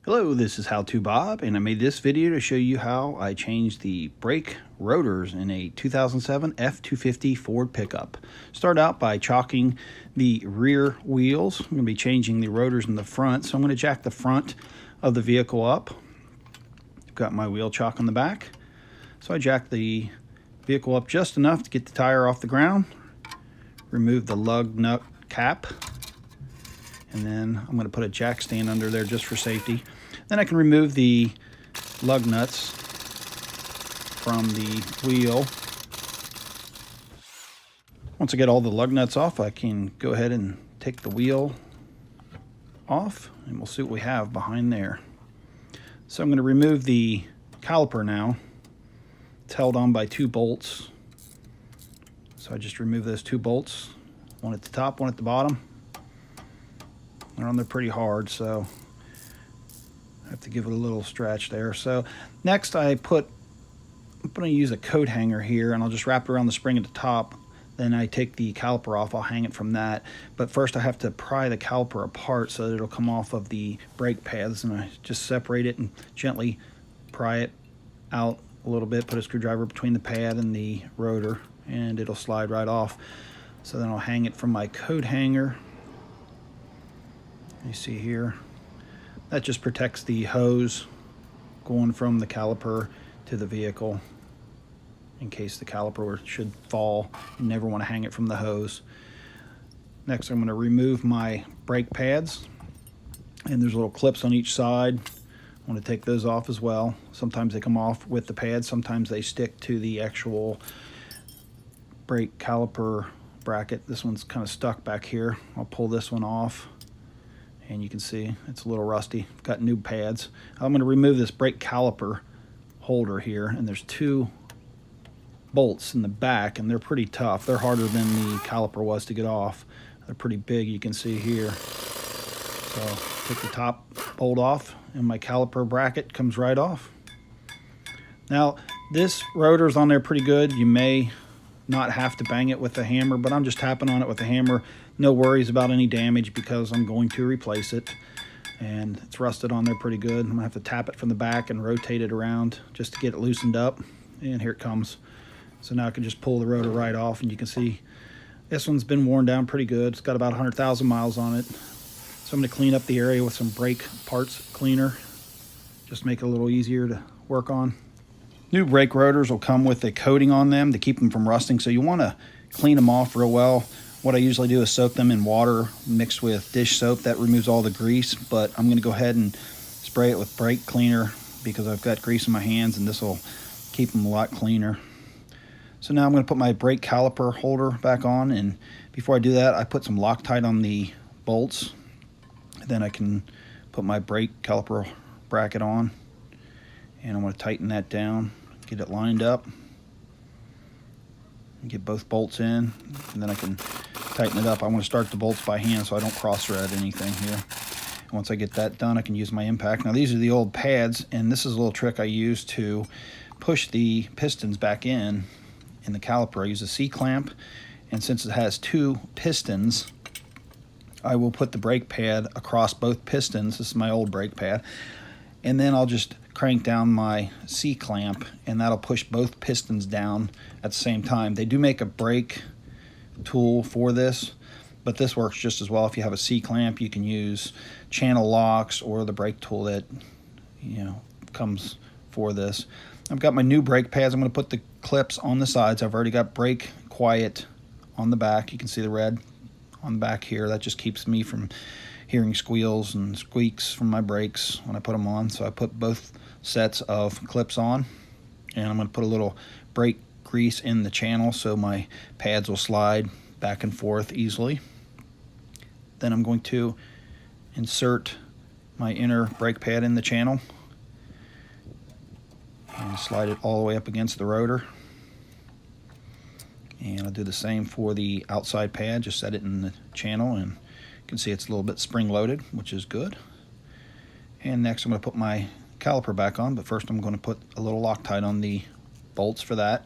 Hello, this is How To Bob, and I made this video to show you how I changed the brake rotors in a 2007 F250 Ford pickup. Start out by chalking the rear wheels. I'm going to be changing the rotors in the front, so I'm going to jack the front of the vehicle up. I've got my wheel chalk on the back, so I jack the vehicle up just enough to get the tire off the ground, remove the lug nut cap, and then I'm going to put a jack stand under there just for safety. Then I can remove the lug nuts from the wheel. Once I get all the lug nuts off, I can go ahead and take the wheel off, and we'll see what we have behind there. So I'm going to remove the caliper now. It's held on by 2 bolts. So I just remove those 2 bolts, one at the top, one at the bottom. They're on there pretty hard, so I have to give it a little stretch there. So next I'm going to use a coat hanger here, and I'll just wrap it around the spring at the top. Then I take the caliper off, I'll hang it from that. But first I have to pry the caliper apart so that it'll come off of the brake pads, and I just separate it and gently pry it out a little bit, put a screwdriver between the pad and the rotor, and it'll slide right off. So then I'll hang it from my coat hanger. You see here, that just protects the hose going from the caliper to the vehicle in case the caliper should fall. You never want to hang it from the hose. Next, I'm going to remove my brake pads, and there's little clips on each side. I want to take those off as well. Sometimes they come off with the pads, sometimes they stick to the actual brake caliper bracket. This one's kind of stuck back here. I'll pull this one off, and you can see it's a little rusty. I've got new pads. I'm going to remove this brake caliper holder here, and there's 2 bolts in the back, and they're pretty tough. They're harder than the caliper was to get off. They're pretty big, you can see here. So take the top bolt off, and my caliper bracket comes right off. Now this rotor's on there pretty good. You may not have to bang it with a hammer, but I'm just tapping on it with a hammer. No worries about any damage because I'm going to replace it, and it's rusted on there pretty good. I'm gonna have to tap it from the back and rotate it around just to get it loosened up, and here it comes. So now I can just pull the rotor right off, and you can see this one's been worn down pretty good. It's got about 100,000 miles on it. So I'm going to clean up the area with some brake parts cleaner, just make it a little easier to work on. New brake rotors will come with a coating on them to keep them from rusting, so you want to clean them off real well. What I usually do is soak them in water mixed with dish soap. That removes all the grease, but I'm going to go ahead and spray it with brake cleaner because I've got grease in my hands, and this will keep them a lot cleaner. So now I'm going to put my brake caliper holder back on, and before I do that, I put some Loctite on the bolts. Then I can put my brake caliper bracket on, and I'm going to tighten that down, get it lined up, and get both bolts in, and then I can tighten it up. I want to start the bolts by hand so I don't cross thread anything here. And once I get that done, I can use my impact. Now these are the old pads, and this is a little trick I use to push the pistons back in the caliper. I use a C-clamp, and since it has 2 pistons, I will put the brake pad across both pistons. This is my old brake pad, and then I'll just crank down my C-clamp, and that'll push both pistons down at the same time. They do make a brake tool for this, but this works just as well. If you have a C-clamp, you can use channel locks or the brake tool that comes for this. I've got my new brake pads. I'm going to put the clips on the sides. I've already got brake quiet on the back. You can see the red on the back here. That just keeps me from hearing squeals and squeaks from my brakes when I put them on. So I put both sets of clips on, and I'm going to put a little brake grease in the channel so my pads will slide back and forth easily. Then I'm going to insert my inner brake pad in the channel and slide it all the way up against the rotor. And I'll do the same for the outside pad. Just set it in the channel, and you can see it's a little bit spring-loaded, which is good. And next I'm going to put my caliper back on, but first I'm going to put a little Loctite on the bolts for that.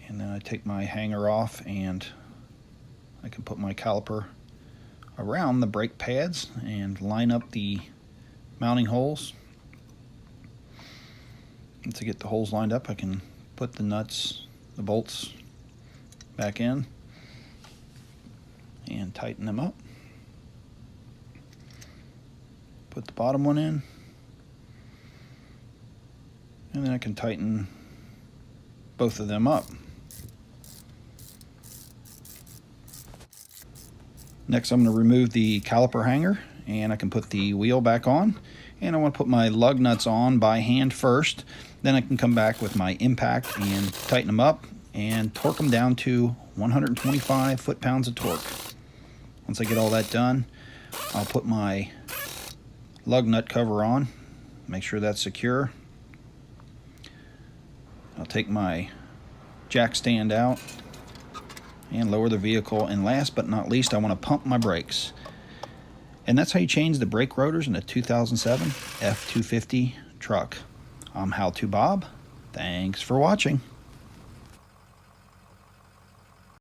And then I take my hanger off, and I can put my caliper around the brake pads and line up the mounting holes. And to get the holes lined up, I can put the nuts, the bolts back in and tighten them up. Put the bottom one in, and then I can tighten both of them up. Next, I'm going to remove the caliper hanger, and I can put the wheel back on. And I want to put my lug nuts on by hand first. Then I can come back with my impact and tighten them up and torque them down to 125 foot-pounds of torque. Once I get all that done, I'll put my lug nut cover on, make sure that's secure. I'll take my jack stand out and lower the vehicle, and last but not least, I want to pump my brakes. And that's how you change the brake rotors in a 2007 F250 truck. I'm How To Bob. Thanks for watching.